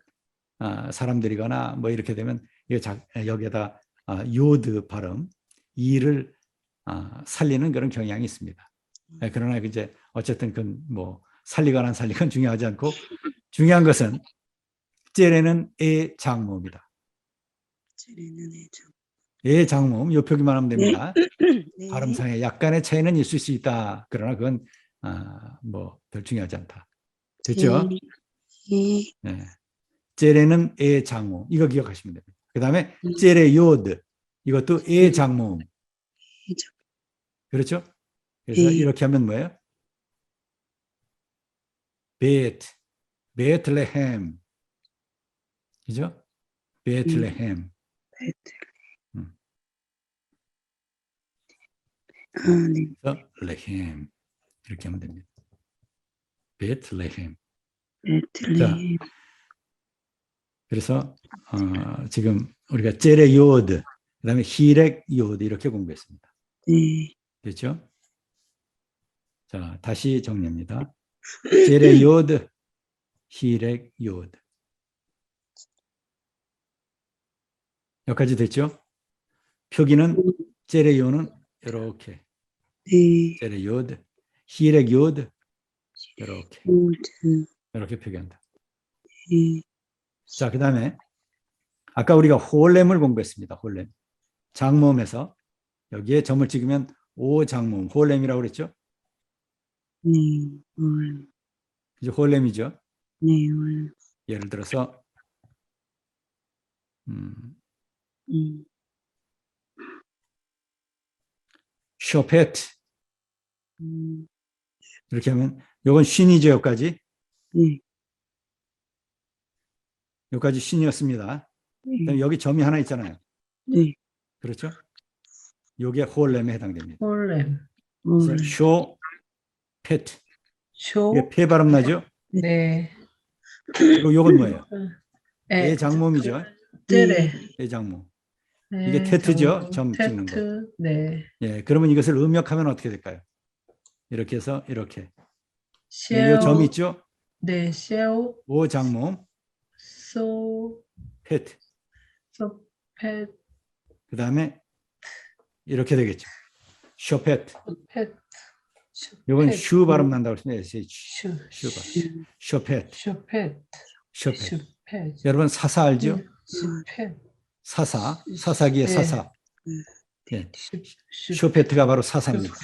사람들이거나 뭐 이렇게 되면 여기에다 요드 발음 이를 살리는 그런 경향이 있습니다. 그러나 이제 어쨌든 그 뭐 살리거나 안 살리건 중요하지 않고 중요한 것은 째레는 애 장모입니다. 애 장모음 요 표기만 하면 됩니다. 네. 발음상에 약간의 차이는 있을 수 있다. 그러나 그건 뭐 별 중요하지 않다. 됐죠? 네. 째레는 애 장모음 이거 기억하시면 됩니다. 그 다음에 째레 요드 이것도 애 장모음. 그렇죠? 그래서 이렇게 하면 뭐예요? 베틀레헴. 그죠? 베틀레헴. 그래서 레헴. 이렇게 하면 됩니다. 베틀레헴. 자, 그래서 지금 우리가 째레 요드, 그 다음에 히렉 요드 이렇게 공부했습니다. 됐죠? 자, 다시 정리합니다. 째레 요드, 히렉 요드. 여기까지 됐죠? 표기는 째레 요는 이렇게, 째레 요드, 히렉 요드 이렇게 표기한다. 자, 그 다음에 아까 우리가 홀렘을 공부했습니다. 홀렘. 장모음에서 여기에 점을 찍으면 오 장모음, 홀렘이라고 그랬죠? 이제 홀렘이죠. 예를 들어서 쇼페트 이렇게 하면 요건 쉰이죠. 여기까지. 여기까지 쉰이었습니다. 여기 점이 하나 있잖아요. 그렇죠? 요게 홀렘에 해당됩니다. 홀렘. 그래서 쇼페트. 쇼. 이게 폐 발음 나죠? 네. 그리고 요건 뭐예요? 애 장모음이죠. 째레. 애 장모. 이게 테트죠. 점 찍는 거. 테트. 네. 예, 그러면 이것을 음역하면 어떻게 될까요? 이렇게 해서 이렇게. 쉐오. 이 점 있죠? 네, 쉐오. 오 장모음. 소. 페트. 소페. 그 다음에 이렇게 되겠죠. 쇼페트. 페트. 이건 슈 발음 난다고 했습니다. 슈. 슈가. 쇼페트. 쇼페트. 쇼페트. 쇼페트. 여러분 사사 알죠? 쇼페트. 사사. 사사기의 네. 사사. 예. 쇼페트가 바로 사사입니다.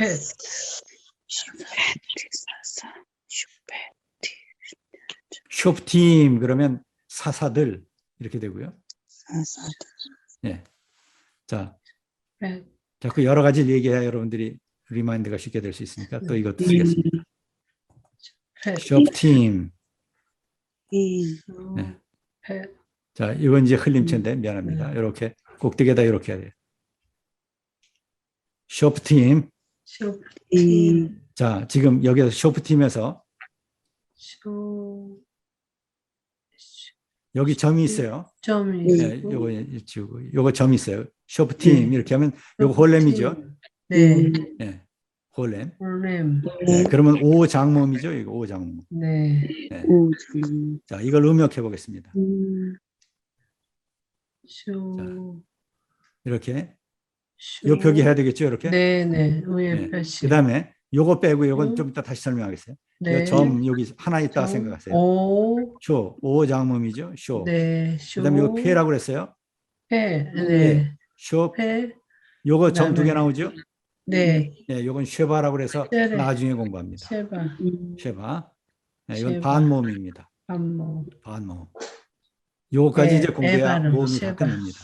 쇼프팀 그러면 사사들 이렇게 되고요. 예. 자, 자꾸 여러 가지를 얘기해야 여러분들이 리마인드가 쉽게 될 수 있으니까 또 이것도 쓰겠습니다. 쇼프팀. 네. 자, 이건 이제 흘림체인데 미안합니다. 이렇게 꼭대기에다 이렇게 해야 돼요. 쇼프팀. 쇼프팀. 자, 지금 여기서 쇼프팀에서 여기 점이 있어요. 점이 네, 요거 지우고 요거 점이 있어요. 쇼프팀 네. 이렇게 하면 요거 홀렘이죠. 네. 네. 홀렘. 홀렘. 네, 그러면 오 장모음이죠. 이거 오 장모음. 네. 네. 자, 이걸 음역해 보겠습니다. 쇼. 자, 이렇게 요 표기 해야 되겠죠. 이렇게. 네, 네. 위에 네. 표시. 그다음에 요거 빼고 요건 좀 이따 다시 설명하겠어요. 네. 점 여기 하나 있다 생각하세요. 오. 쇼, 오 장모음이죠. 쇼. 네. 쇼. 그다음에 이거 폐라고 그랬어요. 폐. 네. 쇼. 폐. 요거 점 두 개 나오죠. 네. 네, 요건 쉐바라고 그래서 쉐레. 나중에 공부합니다. 쉐바. 쉐바. 네, 이건 쉐바. 반모음입니다. 반모. 반모음. 요거까지 네, 이제 공부해야 에바는 모음이 다 쉐바. 끝납니다.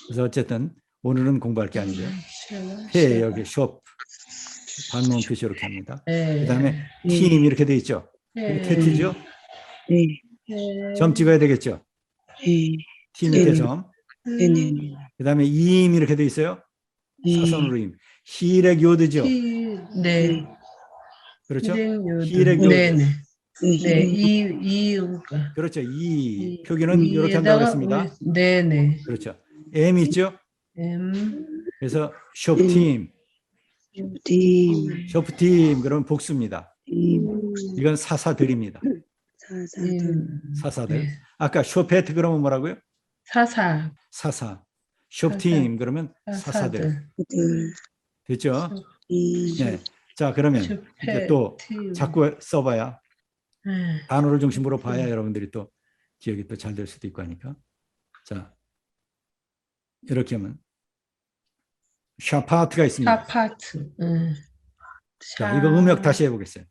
그래서 어쨌든 오늘은 공부할 게 아니고요. 쉐바, 회 쉐바. 여기 숍 반모음 표시 이렇게 합니다. 네. 그다음에 네. 팀 이렇게 돼 있죠. 이게 네. 테트죠. 네. 네. 점 찍어야 되겠죠. 네. 팀 네. 밑에 점. 네네. 그다음에 임 이렇게 돼 있어요. 사선으로 임. 히렉 요드죠. 네. 그렇죠. 일행요드. 히렉 요드. 네네. 네, 네. 이음가. 그렇죠. 이 표기는 이렇게 한다고 했습니다. 네네. 그렇죠. M 있죠. M, 그래서 숍팀, 팀. 숍팀 그러면 복수입니다. 팀. 이건 사사들입니다. 사사들. 사사들. 네. 아까 쇼페트 그러면 뭐라고요? 사사, 사사. 숍팀 그러면 사사들. 사사들. 들. 됐죠? 이. 네. 자 그러면 이제 또 자꾸 써봐야 네. 단어를 중심으로 봐야 여러분들이 또 기억이 또 잘 될 수도 있고 하니까. 자 이렇게 하면 샤파트가 있습니다. 샤파트. 자 이거 음역 다시 해보겠어요.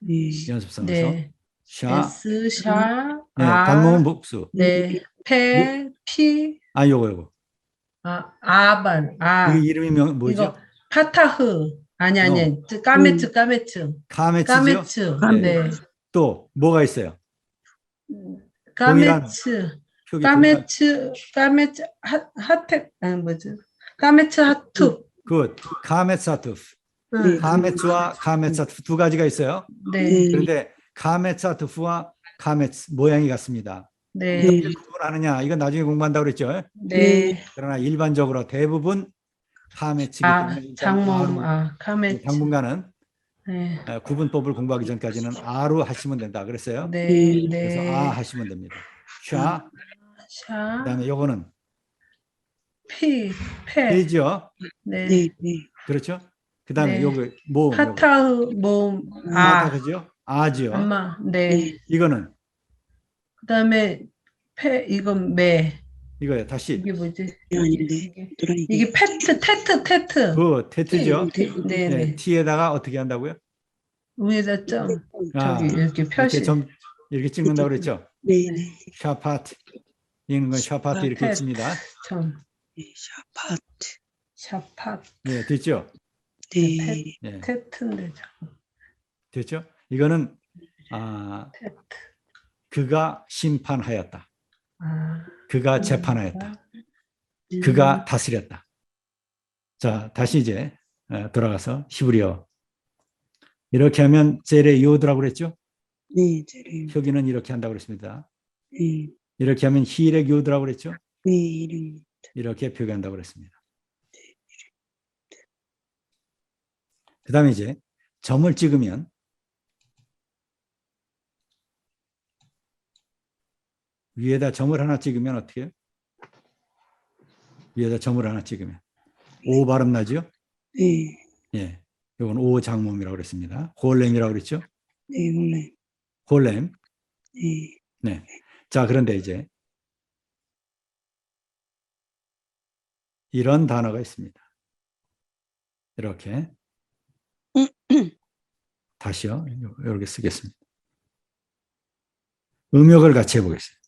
네. 연습 삼아서 네. 샤. S, 샤, 네, 아, 단모음 복수. 네. 페, 피, 아 요거. 아반, 아. 이게 이름이 뭐죠? 이거 파타흐. 아니, 까메츠. 카메츠죠. 까메츠. 네. 네. 또 뭐가 있어요? 까메츠. 표기 까메츠, 하텍, 아니, 뭐지? 까메츠 하투. 굿. 카메츠하투프. 네. 카메츠와 카메츠하투프 두 가지가 있어요. 네. 그런데 카메츠하투프와 카메츠 모양이 같습니다. 네. 네. 구분하느냐? 이건 나중에 공부한다고 그랬죠. 네. 그러나 일반적으로 대부분 카메츠이기 때문에 일단 장모음, 아루, 카메츠. 당분간은 네. 구분법을 공부하기 전까지는 아로 하시면 된다 그랬어요. 네. 그래서 네. 아 하시면 됩니다. 샤. 샤, 그다음에 요거는 피, 페. 페이지요. 네. 네. 네. 그렇죠? 그다음에 네. 요거 모음. 요거. 파타흐, 모음, 아다 그죠? 아지요. 엄마. 네. 이거는 그다음에 페, 이건 매. 이거요. 다시 이게 뭐지? 아닌데. 드라이기. 이게 테트. 그 테트죠. 네, 네, 네. T에다가 어떻게 한다고요? 위에다 점. 아, 저기 이렇게 표시. 이렇게 점 이렇게 찍는다고 그랬죠? 네. 네. 샤파트. 이런 건 샤파트 이렇게 테트. 씁니다. 점. 네. 샤파트. 샤파. 네, 됐죠? 네. 네, 테트인데 자꾸. 됐죠? 이거는 테트. 그가 심판하였다. 아. 그가 재판하였다. 그가 다스렸다. 자, 다시 이제 돌아가서 히브리어. 이렇게 하면 젤의 요드라고 그랬죠? 네. 저를. 표기는 이렇게 한다고 그랬습니다. 네. 이렇게 하면 히렉 요드라고 그랬죠? 네. 이름. 이렇게 표기한다고 그랬습니다. 그 다음에 이제 점을 찍으면 위에다 점을 하나 찍으면 어떻게 해요? 위에다 점을 하나 찍으면 오 발음 나죠? 네. 예, 이건 오 장모음이라고 그랬습니다. 홀렘이라고 그랬죠? 네. 원래. 홀렘. 네. 네. 자, 그런데 이제 이런 단어가 있습니다. 이렇게 다시요. 이렇게 쓰겠습니다. 음역을 같이 해보겠습니다.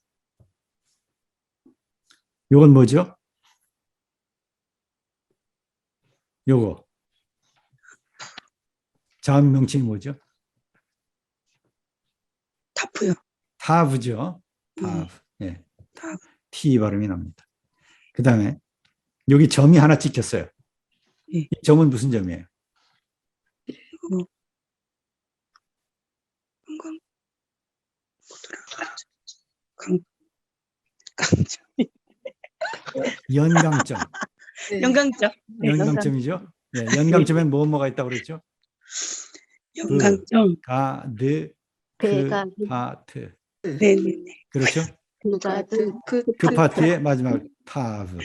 이건 뭐죠? 요거 자음 명칭이 뭐죠? 타프요. 타브죠. 타브. 예. 타브. T 발음이 납니다. 그 다음에 여기 점이 하나 찍혔어요. 예. 이 점은 무슨 점이에요? 건강. 강점. 연강점. 영강점. 연강점이죠. 예, 연강점엔 뭐가 있다고 그랬죠? 영강점. 가드, 배가 그 파트. 네. 네. 그렇죠? 그 파트의 마지막 타브.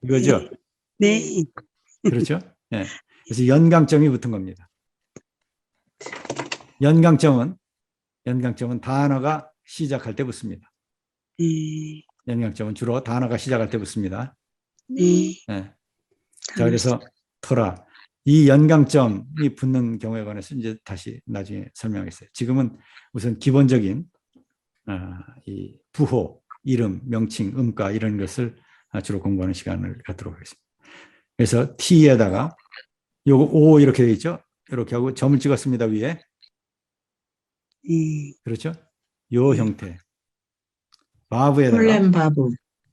이거죠? 네. 그렇죠? 예. 그래서 연강점이 붙은 겁니다. 연강점은 단어가 시작할 때 붙습니다. 네. 연강점은 주로 단어가 시작할 때 붙습니다. 네. 예. 자, 그래서 토라. 이 연강점이 붙는 경우에 관해서 이제 다시 나중에 설명하겠어요. 지금은 우선 기본적인 이 부호, 이름, 명칭, 음가 이런 것을 주로 공부하는 시간을 갖도록 하겠습니다. 그래서 T에다가 요거 O 이렇게 되어 있죠. 이렇게 하고 점을 찍었습니다. 위에. 네. 그렇죠? 요 형태. 바브에다가 홀렘 바브,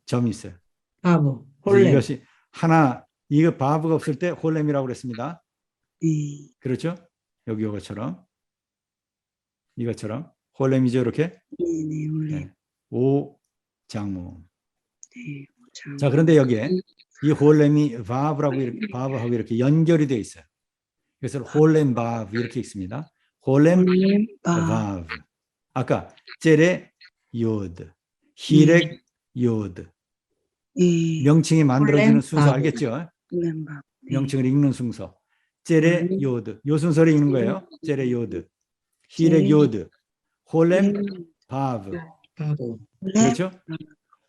점이 있어요. 바브, 그래서 홀렘. 이것이 하나, 이거 바브가 없을 때 홀렘이라고 그랬습니다. 네. 그렇죠? 여기 요것처럼. 이것처럼. 홀렘이죠, 이렇게. 네. 원래. 네. 오 장모음. 네. 참. 자, 그런데 여기에 이 홀렘이 바브라고 바브하고 이렇게 연결이 되어 있어요. 그래서 홀렘 바브 이렇게 읽습니다. 홀렘 바브. 아까 제레 요드, 히렉 요드. 네. 명칭이 만들어지는 홀렘 순서 바브. 알겠죠? 홀렘바. 네. 명칭을 읽는 순서. 제레 요드. 요 순서를 읽는 거예요. 제레 요드, 히렉 요드, 홀렘 바브. 바브. 그렇죠?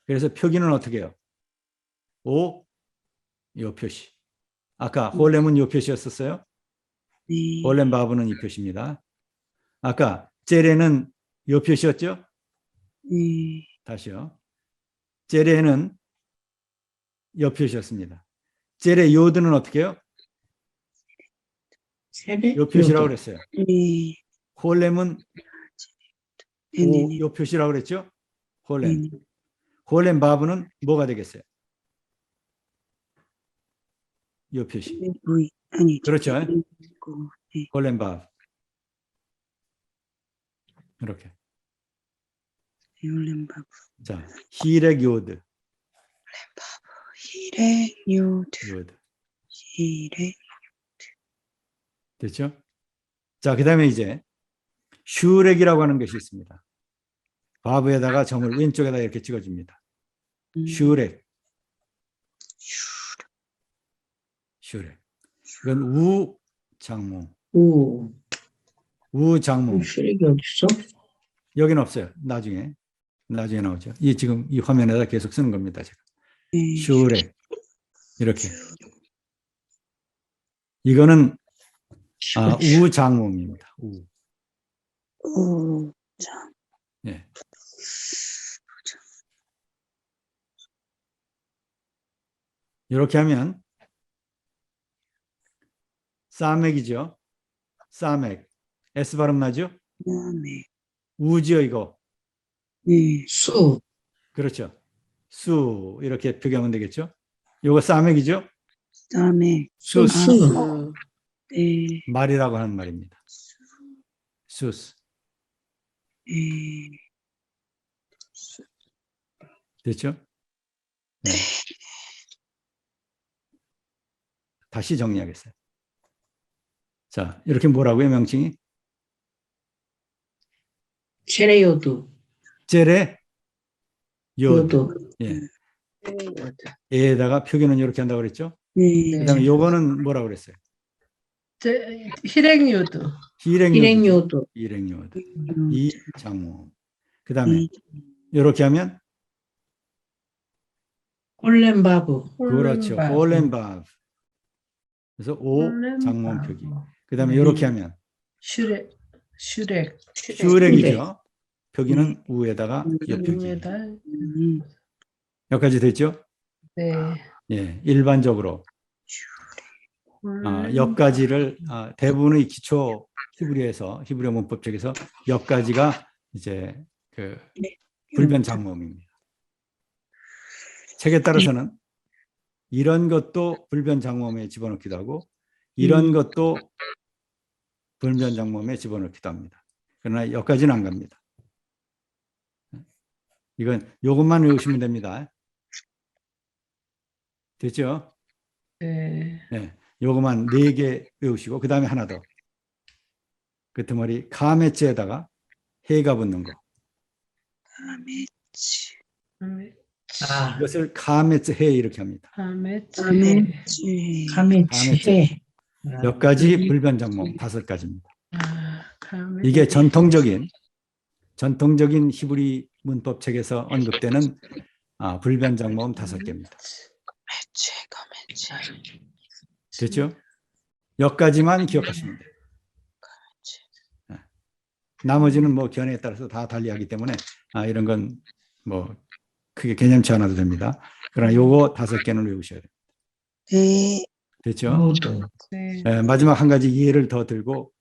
그래서 표기는 어떻게 해요? 오, 요 표시. 아까 홀렘은 요 표시였었어요. 네. 홀렘 바브는 이 표시입니다. 아까 제레는 요 표시였죠? 네. 다시요. 제레는 요 표시였습니다. 제레 요드는 어떻게 해요? 세례 요 표시라고 요드. 그랬어요. 네. 홀렘은 네. 요 표시라고 그랬죠? 홀렘. 네. 홀렘 바브는 뭐가 되겠어요? 요 표시. 보이. 아니. 그렇죠? 네. 홀렘 바브. 이렇게. 홀렘바. 자, 히렉 요드. 히레 요드. 요드. 히레. 됐죠? 자, 그 다음에 이제 슈렉이라고 하는 것이 있습니다. 바브에다가 점을 왼쪽에다 이렇게 찍어줍니다. 슈렉. 슈렉. 이건 우장모. 오, 우장모. 슈렉이 어딨어? 여기는 없어요. 나중에 나오죠. 이 지금 이 화면에다 계속 쓰는 겁니다. 제가. 네. 슈렉. 이렇게. 이거는 우장모입니다. 우. 오. 예. 이렇게 하면 사맥이죠. 사맥. S 발음 나죠? 그다음에 우지요, 이거. 네. 수, 그렇죠. 수 이렇게 표기하면 되겠죠. 이거 사맥이죠. 그다음에 수, 수. 네. 말이라고 하는 말입니다. 수스. 네. 됐죠? 네. 다시 정리하겠어요. 자, 이렇게 뭐라고요, 명칭이? 세례 요드, 제레 요드. 요드. 예. 에다가 표기는 이렇게 한다고 그랬죠? 네. 그다음에 요거는 뭐라고 그랬어요? 히렉요드. 히렉요드. 일행 요드. 일행요드. 음. 이 장모. 그다음에 이렇게 하면 홀렘 바브. 그렇죠. 홀렘바브. 그래서 오 장모 표기. 그다음에 이렇게 하면 슈렉. 슈렉이죠. 표기는 우에다가 옆 표기. 위에다. 여기까지 됐죠? 네. 예, 일반적으로 역가지를 대부분의 기초 히브리어 문법 쪽에서 역가지가 이제 그 불변 장모음입니다. 책에 따라서는 이런 것도 불변 장모음에 집어넣기도 하고 이런 것도 불변 장모음에 집어넣기도 합니다. 그러나 여기까지는 안 갑니다. 이건 요것만 외우시면 됩니다. 됐죠? 네. 네, 요것만 4개 외우시고 그 다음에 하나 더. 그 덩어리 가메츠에다가 해가 붙는 거. 가메츠. 아, 이것을 가메츠 해 이렇게 합니다. 가메츠. 가메츠. 가메츠 해. 여기까지 불변 장모음 5가지입니다. 가메츠. 이게 전통적인 히브리 문법책에서 언급되는 불변 장모음 5개입니다. 가메츠. 됐죠? 여기까지만 기억하시면 돼요. 나머지는 뭐 견해에 따라서 다 달리하기 때문에 이런 건 뭐 크게 개념치 않아도 됩니다. 그러나 요거 5개는 외우셔야 돼요. 네. 됐죠? 모두. 네. 마지막 한 가지 예를 더 들고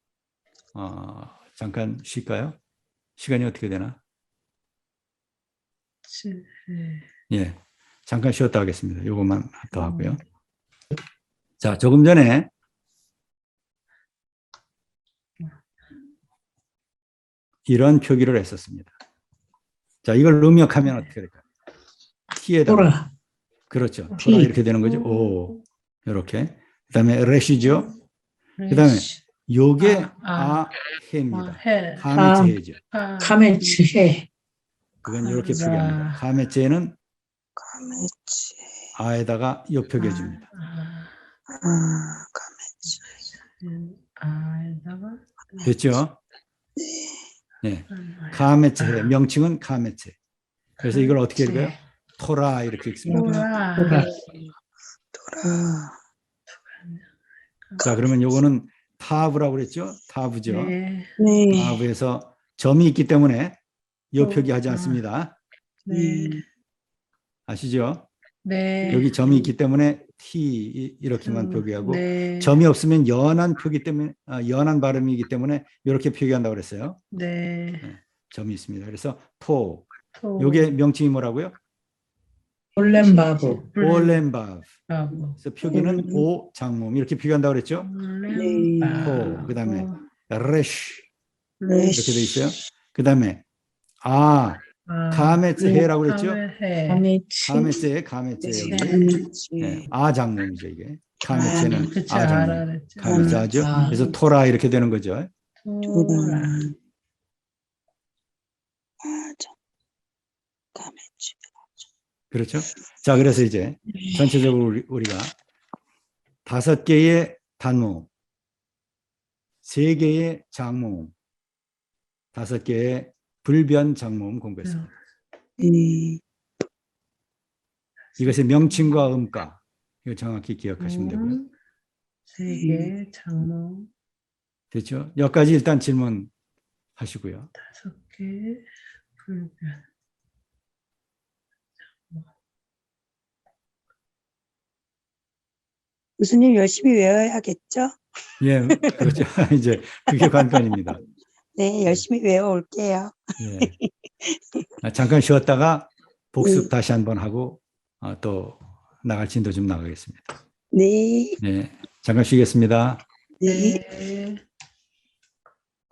잠깐 쉴까요? 시간이 어떻게 되나? 네. 예, 잠깐 쉬었다 하겠습니다. 요것만 더 하고요. 자, 조금 전에 이런 표기를 했었습니다. 자, 이걸 음역하면 어떻게 될까요? T에다가 보라. 그렇죠. T. 토라 이렇게 되는 거죠. 오, 이렇게. 그다음에 레시죠. 그다음에 요게 해입니다. 해. 가메체해죠. 카메츠 해. 그건 이렇게 표기합니다. 가메체는 가메치. 아에다가 요 표기해줍니다. 가메치. 아에다가 됐죠? 네. 가메체 명칭은 가메체. 그래서 이걸 어떻게 읽어요? 토라 이렇게 읽습니다. 보라. 보라. 돌아. 자, 그러면 요거는 타브라고 그랬죠? 타브죠. 네. 네. 타브에서 점이 있기 때문에 요 표기하지 아. 않습니다. 네. 아시죠? 네. 여기 점이 있기 때문에 T 이렇게만 표기하고 네. 점이 없으면 연한 표기 때문에 연한 발음이기 때문에 이렇게 표기한다고 그랬어요. 네. 점이 있습니다. 그래서 토. 또 요게 명칭이 뭐라고요? 올렘바브. 올렘바브. 바보. 그래서 표기는 오 장모음 이렇게 표기한다고 그랬죠? 네. 토. 그다음에 레쉬 네. 이렇게 돼 있어요. 그다음에 가메츠해라고 그랬죠? 카메츠. 가메체 여기. 가메치. 네, 아 장모음이죠 이게. 가메체는 그치, 아 장모음. 알아랬죠. 가메자죠. 아. 그래서 토라 이렇게 되는 거죠. 돌아. 가메치. 그렇죠? 자, 그래서 이제 전체적으로 우리가 5개의 단모음, 3개의 장모음, 5개의 불변 장모음 공부했습니다. 네. 이것의 명칭과 음가 이거 정확히 기억하시면 되고요. 3개, 장모 됐죠? 여기까지 일단 질문하시고요. 5개, 불변. 교수님 열심히 외워야겠죠? 예, 그렇죠. 이제 그게 관건입니다. 네, 열심히 외워올게요. 예. 잠깐 쉬었다가 복습 다시 한번 하고 또 나갈 진도 좀 나가겠습니다. 네. 네, 잠깐 쉬겠습니다. 네. 네.